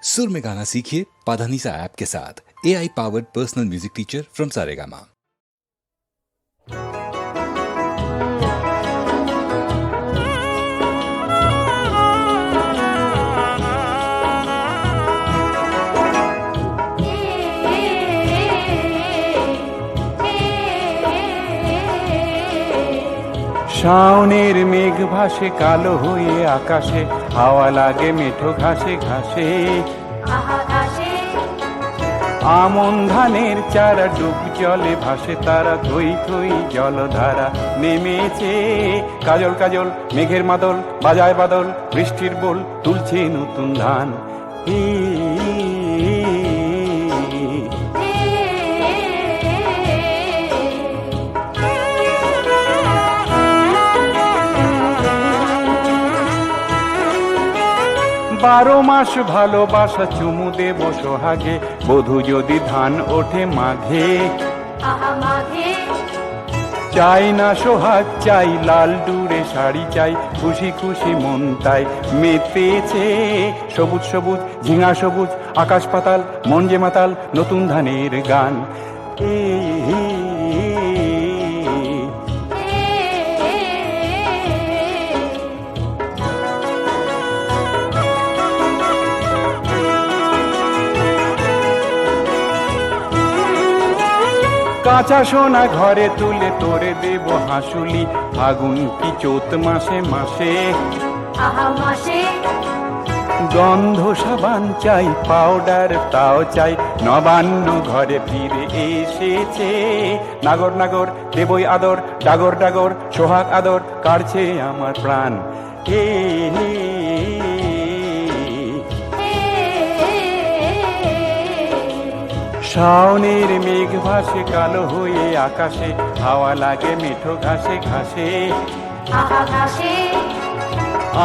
सुर में गाना सीखिए पाधानीसा ऐप के साथ। AI powered personal music teacher from Saregama. শাওনের মেঘ ভাসে কালো হয়ে আকাশে, হাওয়া লাগে মেঠো ঘাসে ঘাসে। আমন ধানের চারা ডুব জলে ভাসে তারা, থই থই জলধারা নেমেছে। কাজল কাজল মেঘের মাদল, বাজায় বাদল বৃষ্টির বোল, তুলছে নতুন ধান। বারো মাস ভালোবাসা চুমু দেব সোহাগে, বধূ যদি ধান ওঠে মাঘে। চাই না সোহাগ চাই লাল ডুরে শাড়ি চাই, খুশি খুশি মন তাই মেতেছে। সবুজ সবুজ ঝিঙা সবুজ আকাশ পাতাল, মন যে মাতাল নতুন ধানের গান। কাঁচা সোনা ঘরে তুলে তোরে দেব হাসুলি, ফাগুন কি চৈত মাসে মাসে। গন্ধ সাবান চাই পাউডার তাও চাই, নবান্ন ঘরে ফিরে এসেছে। নাগর নাগর দেবই আদর, ডাগর ডাগর সোহাগ আদর কাড়ছে আমার প্রাণ। শাওনের মেঘ ভাসে কালো হয়ে আকাশে, হাওয়া লাগে মেঠো ঘাসে ঘাসে।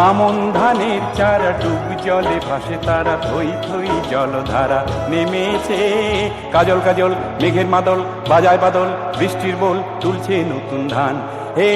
আমন ধানের চারা ডুব জলে ভাসে তারা, থই থই জলধারা নেমেছে। কাজল কাজল মেঘের মাদল, বাজায় বাদল বৃষ্টির বোল, তুলছে নতুন ধান। হে